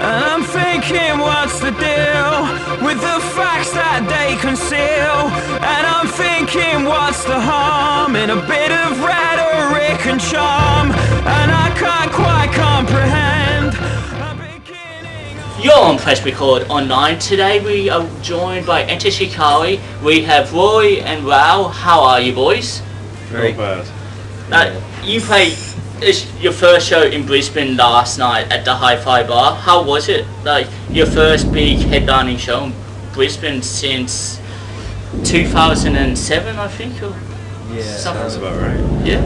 And I'm thinking, what's the deal with the facts that they conceal? And I'm thinking, what's the harm in a bit of rhetoric and charm? And I can't quite comprehend. You're on Press Record Online. Today we are joined by Enter Shikari. We have Rory and Rou. How are you boys? Very bad. You played your first show in Brisbane last night at the Hi-Fi Bar. How was it? Like your first big headlining show in Brisbane since 2007, I think. Or yeah, something. sounds about right. Yeah.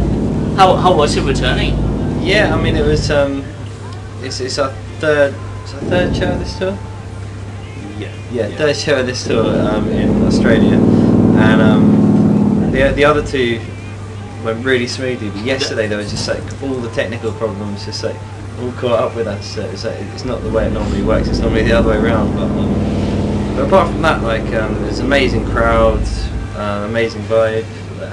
How was it returning? Yeah, I mean it was it's our third show of this tour. Yeah, third show of this tour in Australia, and the other two went really smoothly. But yesterday there was just like all the technical problems just like all caught up with us. So it's like it's not the way it normally works. It's normally the other way around. But apart from that, like there's amazing crowds, amazing vibe.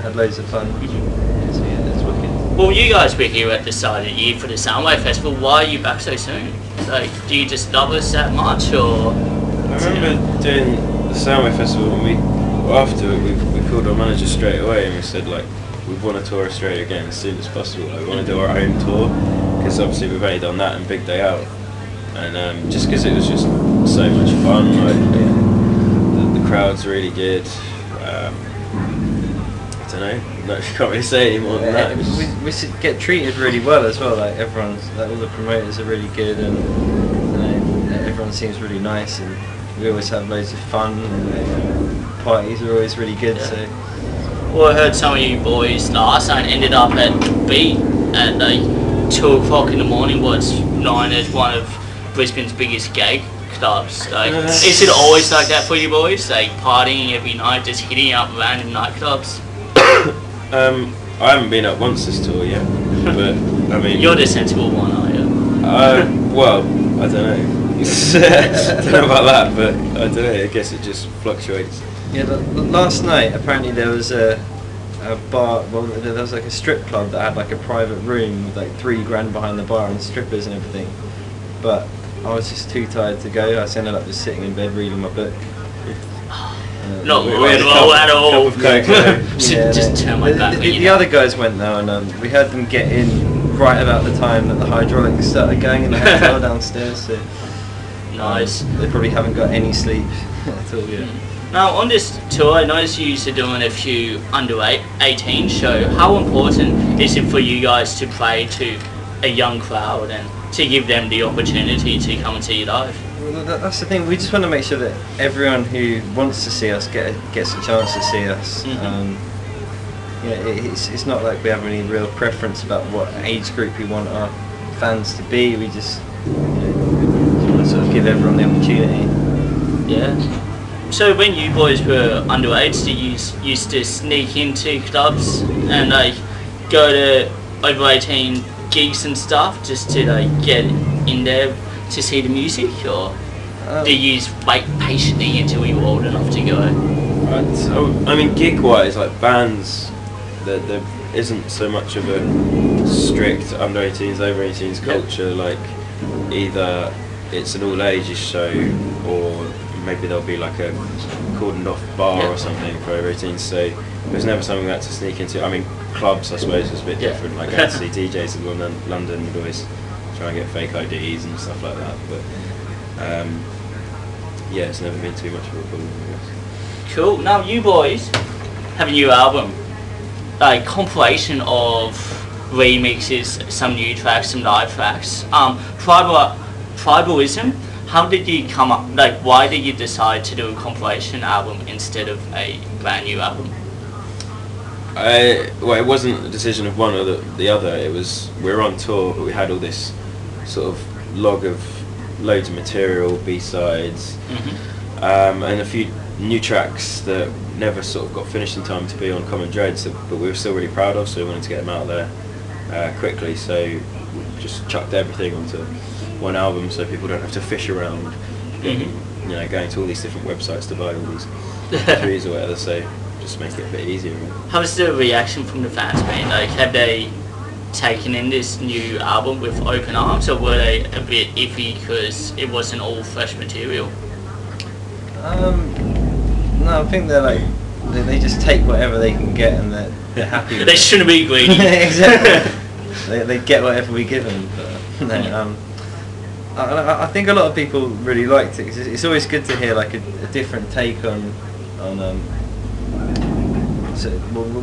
Had loads of fun. So yeah, it's wicked. Well, you guys were here at the start of the year for the Soundwave Festival. Why are you back so soon? Like, do you just love us that much, or? I remember doing the Soundwave Festival, and after we called our manager straight away and we said like we want to tour Australia again as soon as possible. Like, we want to do our own tour because obviously we've only done that and Big Day Out, and just because it was just so much fun. Like the crowd's really good. I don't know. No, can't really say any more than that. We get treated really well as well. Like everyone's, like all the promoters are really good, and everyone seems really nice, and we always have loads of fun. And parties are always really good. Yeah. So. Well, I heard some of you boys last night ended up at Beat at like 2 o'clock in the morning. What's known as one of Brisbane's biggest gay clubs. Like, is it always like that for you boys? Like partying every night, just hitting up random nightclubs? I haven't been up once this tour yet, but I mean... You're the sensible one, are you? Well, I don't know. I don't know about that, but I don't know, I guess it just fluctuates. Yeah, last night apparently there was a bar, well there was like a strip club that had like a private room with like $3 grand behind the bar and strippers and everything, but I was just too tired to go. I just ended up just sitting in bed reading my book. Not well at all. Just turn my back. The other guys went though, and we heard them get in right about the time that the hydraulics started going in the hotel downstairs. So nice. They probably haven't got any sleep at all yet. Now on this tour, I noticed you used to doing a few under 18 show. How important is it for you guys to play to a young crowd and to give them the opportunity to come and see you live? Well, that's the thing. We just want to make sure that everyone who wants to see us gets a chance to see us. It's not like we have any real preference about what age group we want our fans to be. We just want to sort of give everyone the opportunity. Yeah. So when you boys were underage, did you used to sneak into clubs and like go to over 18 gigs and stuff just to like get in there to see the music, or do you just wait patiently until you were old enough to go? I mean, gig-wise, like bands, there isn't so much of a strict under 18s, over 18s culture. Like either it's an all ages show, or maybe there'll be like a cordoned off bar or something for over 18s. So there's never something like that to sneak into. I mean, clubs I suppose is a bit different. Like I see DJs in London would always try and get fake IDs and stuff like that, but yeah, it's never been too much of a problem, I guess. Cool. Now you boys have a new album, like compilation of remixes, some new tracks, some live tracks. Tribalism. How did you come up? Like, why did you decide to do a compilation album instead of a brand new album? Well, it wasn't a decision of one or the other. It was we were on tour, but we had all this sort of log of loads of material, B-sides, and a few new tracks that never sort of got finished in time to be on Common Dread, but we were still really proud of, so we wanted to get them out there quickly. So we just chucked everything onto one album, so people don't have to fish around, going to all these different websites to buy all these trees or whatever. So just make it a bit easier. How's the reaction from the fans been? Like, have they taken in this new album with open arms, or were they a bit iffy because it wasn't all fresh material? No, I think they're like they just take whatever they can get and they're happy with They it. shouldn't be greedy. Exactly. they get whatever we give them. But, no, I think a lot of people really liked it because it's always good to hear like a different take on so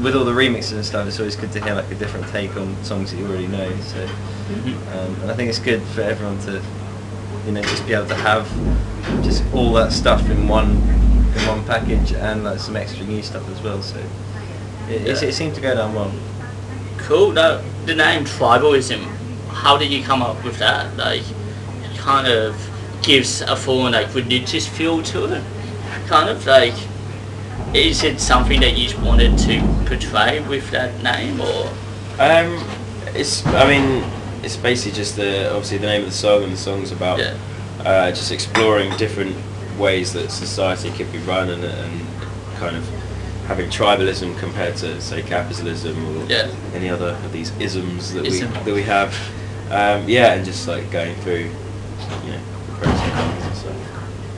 with all the remixes and stuff. It's always good to hear like a different take on songs that you already know. So and I think it's good for everyone to just be able to have just all that stuff in one package and like some extra new stuff as well. So it seemed to go down well. Cool. Now, the name Tribalism, how did you come up with that? Like, it kind of gives a full like religious feel to it. Kind of like, is it something that you wanted to portray with that name, or? It's basically just obviously the name of the song, and the song's about just exploring different ways that society could be run, and kind of having tribalism compared to, say, capitalism or any other of these isms that we have. And just like going through, the pros and cons and stuff.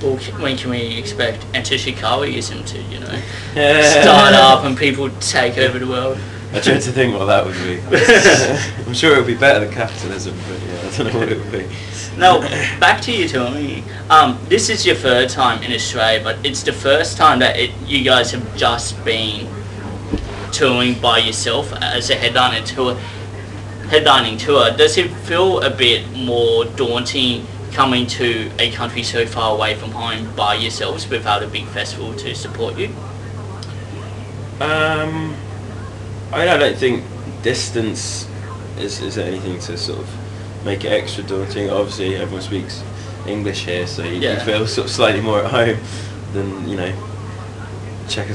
Well, when can we expect Enter Shikari-ism to, start up and people take over the world? I tried to think what that would be. I'm sure it would be better than capitalism, but I don't know what it would be. Now, back to you, Tommy. This is your third time in Australia, but it's the first time that you guys have just been touring by yourself as a headlining tour. Does it feel a bit more daunting coming to a country so far away from home by yourselves without a big festival to support you? I don't think distance is anything to sort of make it extra daunting. Obviously, everyone speaks English here, so you feel sort of slightly more at home than Czech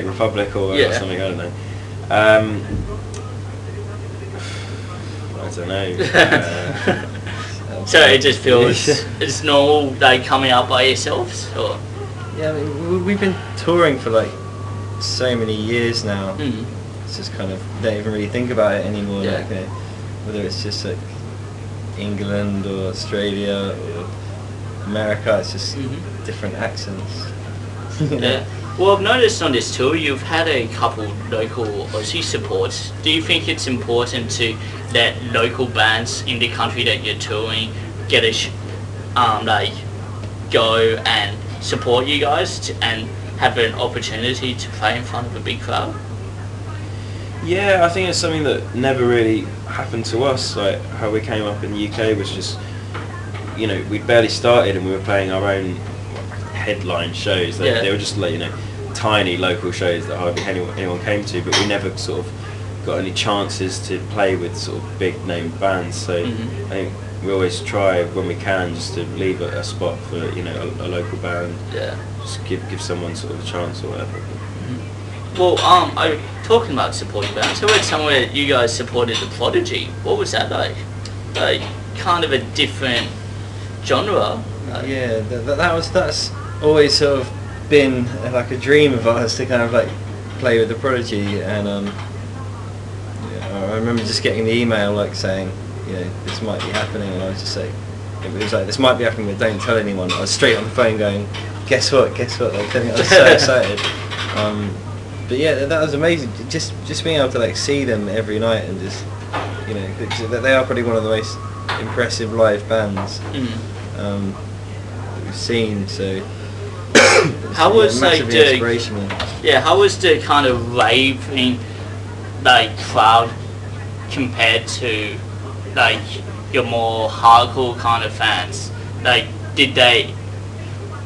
Republic or something. I don't know. I don't know. So it just feels it's normal, like coming out by yourselves, or? Yeah, I mean, we've been touring for like so many years now. It's just kind of don't even really think about it anymore. Like, whether it's just like England or Australia or America, it's just different accents. Well, I've noticed on this tour you've had a couple local Aussie supports. Do you think it's important to let local bands in the country that you're touring get go and support you guys and have an opportunity to play in front of a big crowd? Yeah, I think it's something that never really happened to us. Like how we came up in the UK was just, we barely started and we were playing our own headline shows. They were just like, tiny local shows that hardly anyone came to, but we never sort of got any chances to play with sort of big name bands. So I think we always try when we can just to leave a spot for a local band. Just give someone sort of a chance or whatever. Well, talking about supporting bands, I read somewhere you guys supported The Prodigy. What was that like? Like, kind of a different genre. Yeah, that's always sort of been like a dream of ours to kind of like play with The Prodigy, and I remember just getting the email like saying, this might be happening, and I was just like, it was like, this might be happening, but don't tell anyone. I was straight on the phone going, guess what? Like, I was so excited. But yeah, that was amazing. Just being able to like see them every night and just, they are probably one of the most impressive live bands that we've seen. So how was like the inspirational? How was the kind of raving like crowd compared to like your more hardcore kind of fans? Like, did they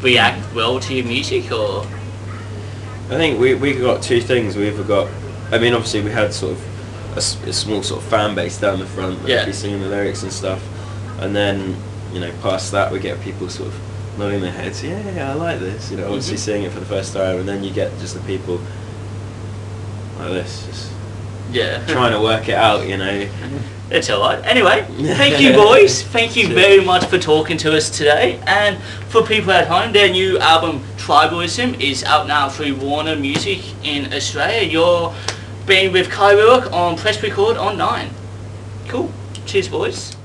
react well to your music, or? I think we got two things. We either got, obviously we had sort of a small sort of fan base down the front that would be singing the lyrics and stuff, and then past that we get people sort of nodding their heads, I like this, obviously seeing it for the first time, and then you get just the people like this, just trying to work it out, It's alright. Anyway, thank you boys. Thank you very much for talking to us today. And for people at home, their new album Tribalism is out now through Warner Music in Australia. Your been with Kye Ruigrok on Press Record on 9. Cool. Cheers, boys.